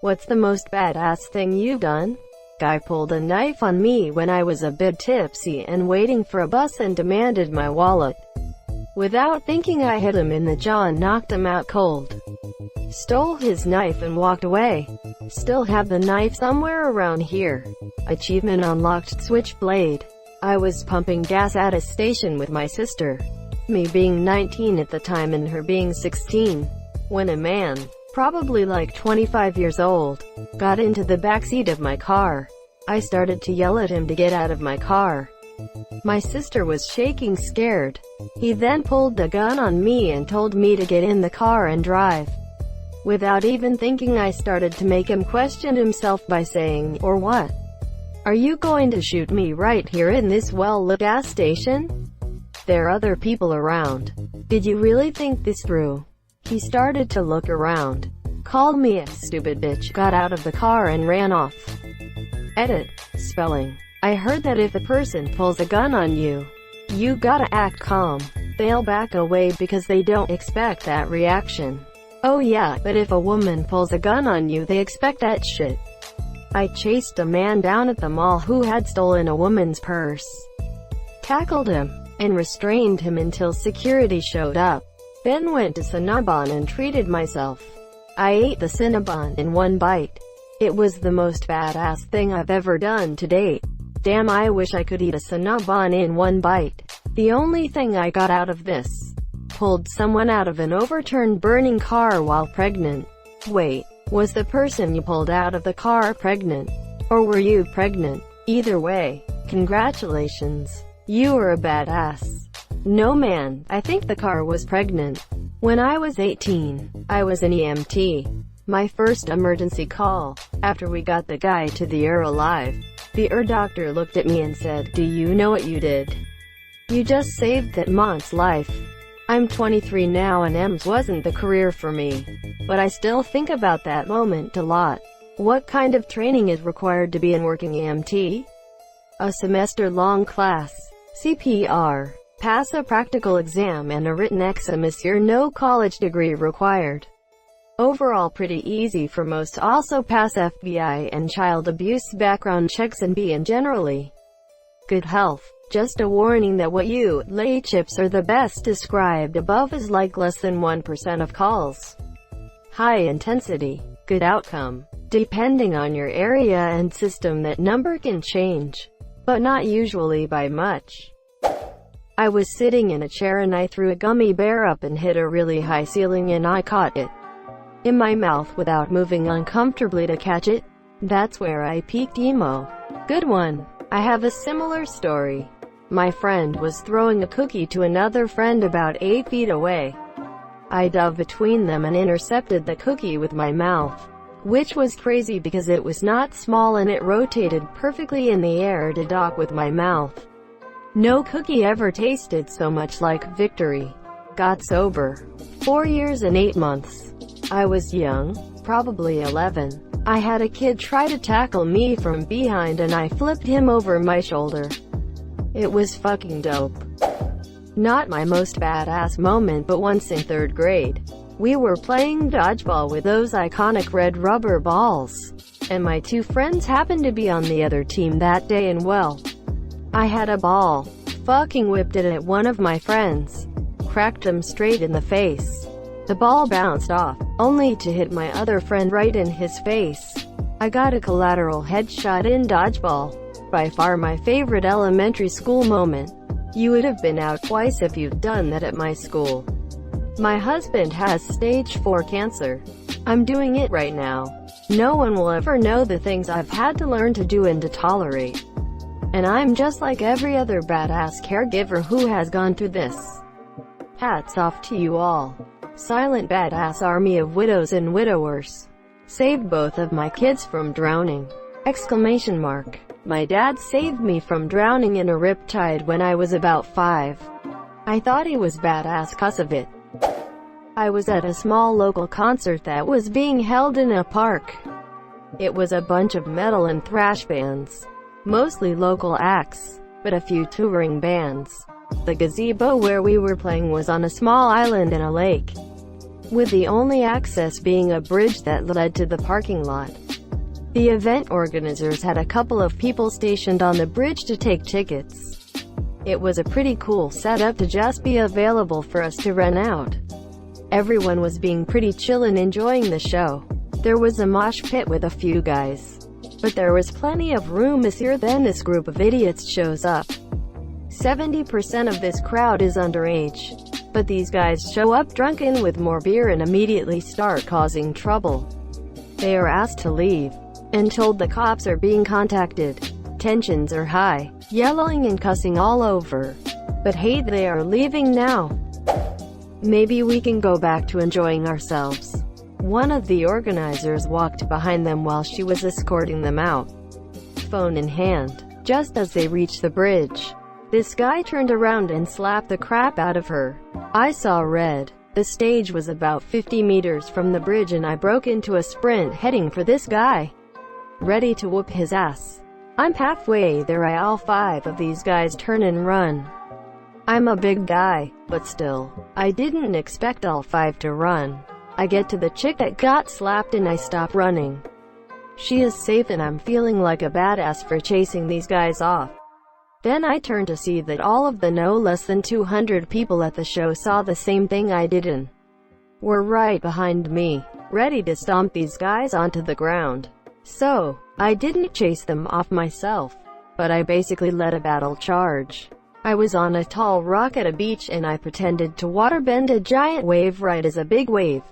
What's the most badass thing you've done? Guy pulled a knife on me when I was a bit tipsy and waiting for a bus and demanded my wallet. Without thinking, I hit him in the jaw and knocked him out cold. Stole his knife and walked away. Still have the knife somewhere around here. Achievement unlocked. Switchblade. I was pumping gas at a station with my sister, me being 19 at the time and her being 16, when a man, probably like 25 years old, got into the backseat of my car. I started to yell at him to get out of my car. My sister was shaking, scared. He then pulled the gun on me and told me to get in the car and drive. Without even thinking, I started to make him question himself by saying, "Or what? Are you going to shoot me right here in this well-lit gas station? There are other people around. Did you really think this through?" He started to look around, called me a stupid bitch, got out of the car and ran off. Edit. Spelling. I heard that if a person pulls a gun on you, you gotta act calm. They'll back away because they don't expect that reaction. Oh yeah, but if a woman pulls a gun on you, they expect that shit. I chased a man down at the mall who had stolen a woman's purse, tackled him, and restrained him until security showed up. Then went to Cinnabon and treated myself. I ate the Cinnabon in one bite. It was the most badass thing I've ever done to date. Damn, I wish I could eat a Cinnabon in one bite. The only thing I got out of this: pulled someone out of an overturned burning car while pregnant. Wait, was the person you pulled out of the car pregnant? Or were you pregnant? Either way, congratulations. You were a badass. No man, I think the car was pregnant. When I was 18, I was an EMT. My first emergency call. After we got the guy to the ER alive, the ER doctor looked at me and said, "Do you know what you did? You just saved that man's life." I'm 23 now and EMS wasn't the career for me, but I still think about that moment a lot. What kind of training is required to be a working EMT? A semester-long class. CPR. Pass a practical exam and a written exam. No college degree required. Overall pretty easy for most. Also pass FBI and child abuse background checks and be in generally good health. Just a warning that what you lay chips are the best described above is like less than 1% of calls. High intensity. Good outcome. Depending on your area and system, that number can change, but not usually by much. I was sitting in a chair and I threw a gummy bear up and hit a really high ceiling and I caught it in my mouth without moving uncomfortably to catch it. That's where I peaked emo. Good one. I have a similar story. My friend was throwing a cookie to another friend about 8 feet away. I dove between them and intercepted the cookie with my mouth, which was crazy because it was not small and it rotated perfectly in the air to dock with my mouth. No cookie ever tasted so much like victory. Got sober. 4 years and 8 months. I was young, probably 11. I had a kid try to tackle me from behind and I flipped him over my shoulder. It was fucking dope. Not my most badass moment, but once in 3rd grade, we were playing dodgeball with those iconic red rubber balls, and my 2 friends happened to be on the other team that day, and well, I had a ball. Fucking whipped it at one of my friends. Cracked him straight in the face. The ball bounced off, only to hit my other friend right in his face. I got a collateral headshot in dodgeball. By far my favorite elementary school moment. You would have been out twice if you'd done that at my school. My husband has stage 4 cancer. I'm doing it right now. No one will ever know the things I've had to learn to do and to tolerate. And I'm just like every other badass caregiver who has gone through this. Hats off to you all. Silent badass army of widows and widowers. Saved both of my kids from drowning! Exclamation mark. My dad saved me from drowning in a riptide when I was about 5. I thought he was badass 'cause of it. I was at a small local concert that was being held in a park. It was a bunch of metal and thrash bands. Mostly local acts, but a few touring bands. The gazebo where we were playing was on a small island in a lake. with the only access being a bridge that led to the parking lot. The event organizers had a couple of people stationed on the bridge to take tickets. It was a pretty cool setup to just be available for us to rent out. Everyone was being pretty chill and enjoying the show. There was a mosh pit with a few guys, but there was plenty of room. Then this group of idiots shows up. 70% of this crowd is underage, but these guys show up drunken with more beer and immediately start causing trouble. They are asked to leave, and told the cops are being contacted. Tensions are high, yelling and cussing all over. But hey, they are leaving now. Maybe we can go back to enjoying ourselves. One of the organizers walked behind them while she was escorting them out, phone in hand. Just as they reached the bridge, this guy turned around and slapped the crap out of her. I saw red. The stage was about 50 meters from the bridge and I broke into a sprint heading for this guy, ready to whoop his ass. I'm halfway there. All 5 of these guys turn and run. I'm a big guy, but still, I didn't expect all 5 to run. I get to the chick that got slapped and I stop running. She is safe and I'm feeling like a badass for chasing these guys off. Then I turn to see that all of the no less than 200 people at the show saw the same thing I did and were right behind me, ready to stomp these guys onto the ground. So, I didn't chase them off myself, but I basically led a battle charge. I was on a tall rock at a beach and I pretended to waterbend a giant wave right as a big wave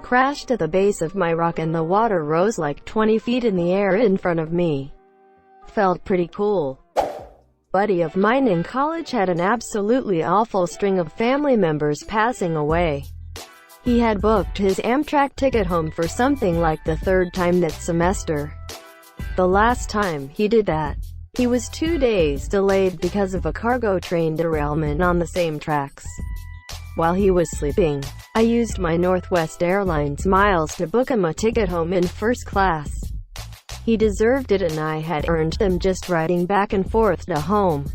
crashed at the base of my rock and the water rose like 20 feet in the air in front of me. Felt pretty cool. Buddy of mine in college had an absolutely awful string of family members passing away. He had booked his Amtrak ticket home for something like the 3rd time that semester. The last time he did that, he was 2 days delayed because of a cargo train derailment on the same tracks. While he was sleeping, I used my Northwest Airlines miles to book him a ticket home in first class. He deserved it and I had earned them just riding back and forth to home.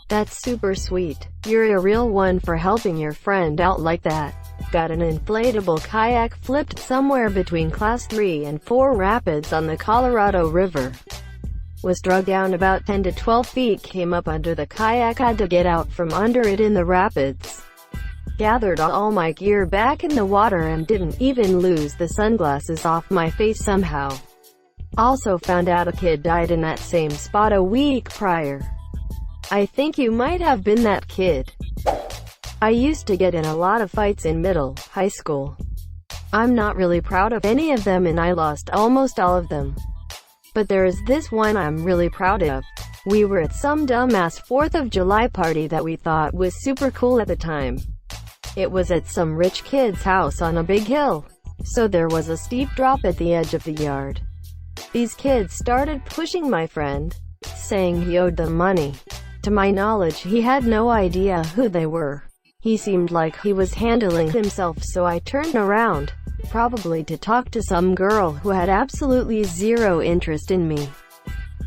That's super sweet. You're a real one for helping your friend out like that. Got an inflatable kayak flipped somewhere between class 3 and 4 rapids on the Colorado River. Was dragged down about 10 to 12 feet, came up under the kayak, had to get out from under it in the rapids. Gathered all my gear back in the water and didn't even lose the sunglasses off my face somehow. Also found out a kid died in that same spot a week prior. I think you might have been that kid. I used to get in a lot of fights in high school. I'm not really proud of any of them and I lost almost all of them. But there is this one I'm really proud of. We were at some dumbass 4th of July party that we thought was super cool at the time. It was at some rich kid's house on a big hill, so there was a steep drop at the edge of the yard. These kids started pushing my friend, saying he owed them money. To my knowledge, he had no idea who they were. He seemed like he was handling himself, so I turned around, probably to talk to some girl who had absolutely zero interest in me.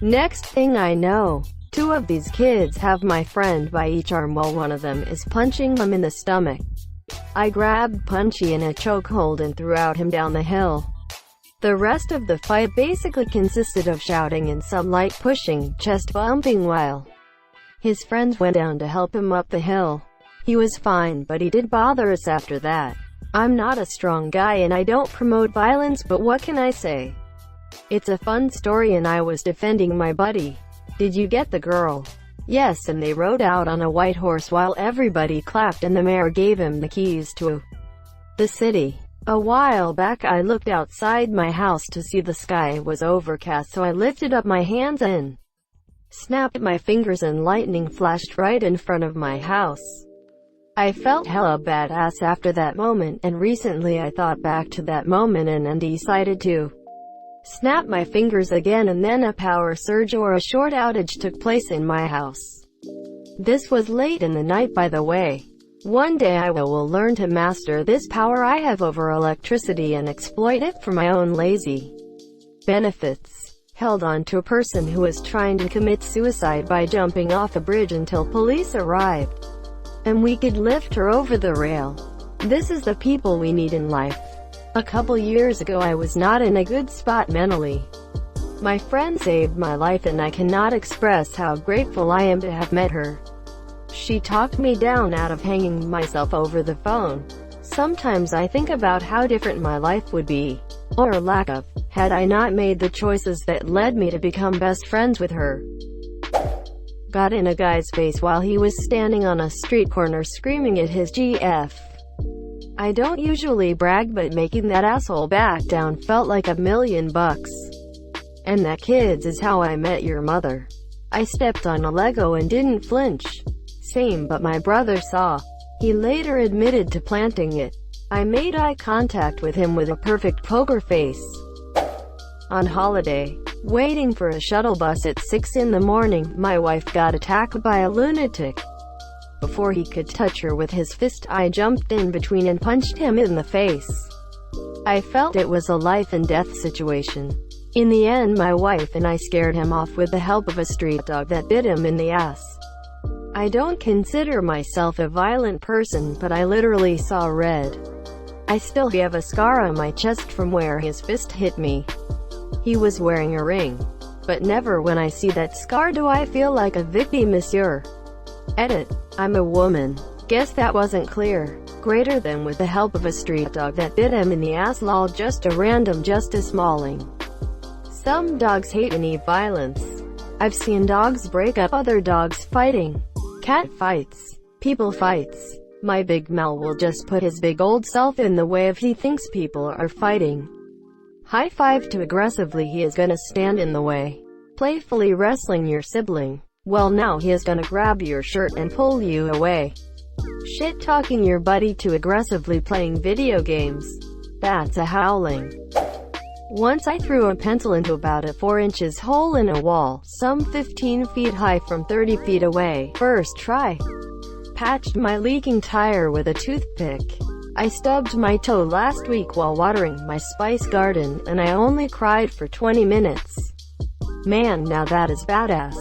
Next thing I know, 2 of these kids have my friend by each arm while one of them is punching him in the stomach. I grabbed Punchy in a chokehold and threw out him down the hill. The rest of the fight basically consisted of shouting and some light pushing, chest bumping while his friends went down to help him up the hill. He was fine, but he did bother us after that. I'm not a strong guy and I don't promote violence, but what can I say? It's a fun story and I was defending my buddy. Did you get the girl? Yes, and they rode out on a white horse while everybody clapped and the mayor gave him the keys to the city. A while back I looked outside my house to see the sky was overcast, so I lifted up my hands and snapped my fingers and lightning flashed right in front of my house. I felt hella badass after that moment, and recently I thought back to that moment and decided to snap my fingers again, and then a power surge or a short outage took place in my house. This was late in the night, by the way. One day I will learn to master this power I have over electricity and exploit it for my own lazy benefits. Held on to a person who was trying to commit suicide by jumping off a bridge until police arrived, and we could lift her over the rail. This is the people we need in life. A couple years ago I was not in a good spot mentally. My friend saved my life and I cannot express how grateful I am to have met her. She talked me down out of hanging myself over the phone. Sometimes I think about how different my life would be, or lack of, had I not made the choices that led me to become best friends with her. Got in a guy's face while he was standing on a street corner screaming at his GF. I don't usually brag, but making that asshole back down felt like $1 million. And that, kids, is how I met your mother. I stepped on a Lego and didn't flinch. Same, but my brother saw. He later admitted to planting it. I made eye contact with him with a perfect poker face. On holiday, waiting for a shuttle bus at 6 in the morning, my wife got attacked by a lunatic. Before he could touch her with his fist, I jumped in between and punched him in the face. I felt it was a life and death situation. In the end, my wife and I scared him off with the help of a street dog that bit him in the ass. I don't consider myself a violent person, but I literally saw red. I still have a scar on my chest from where his fist hit me. He was wearing a ring. But never when I see that scar do I feel like a victim, monsieur. Edit. I'm a woman. Guess that wasn't clear. Greater than with the help of a street dog that bit him in the ass, lol, just a random Justice Malling. Some dogs hate any violence. I've seen dogs break up other dogs fighting. Cat fights. People fights. My big Mal will just put his big old self in the way if he thinks people are fighting. High five too aggressively, he is gonna stand in the way. Playfully wrestling your sibling. Well, now he is gonna grab your shirt and pull you away. Shit talking your buddy too aggressively playing video games. That's a howling. Once I threw a pencil into about a 4 inches hole in a wall, some 15 feet high from 30 feet away. First try. Patched my leaking tire with a toothpick. I stubbed my toe last week while watering my spice garden, and I only cried for 20 minutes. Man, now that is badass.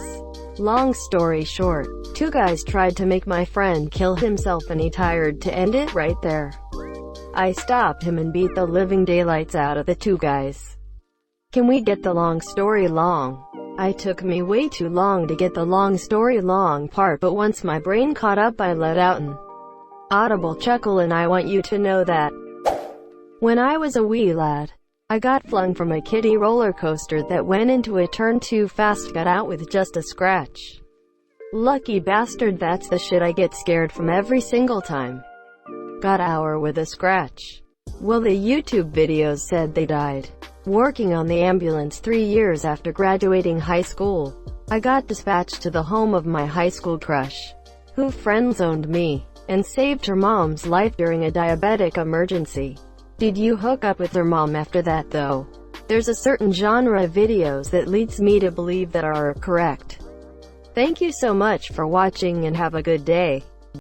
Long story short, 2 guys tried to make my friend kill himself and he tired to end it right there. I stopped him and beat the living daylights out of the 2 guys. Can we get the long story long? I took me way too long to get the long story long part, but once my brain caught up I let out an audible chuckle, and I want you to know that when I was a wee lad, I got flung from a kiddie roller coaster that went into a turn too fast, got out with just a scratch. Lucky bastard, that's the shit I get scared from every single time. Got out with a scratch. Well, the YouTube videos said they died working on the ambulance 3 years after graduating high school. I got dispatched to the home of my high school crush, who friend-zoned me, and saved her mom's life during a diabetic emergency. Did you hook up with her mom after that though? There's a certain genre of videos that leads me to believe that are correct. Thank you so much for watching and have a good day.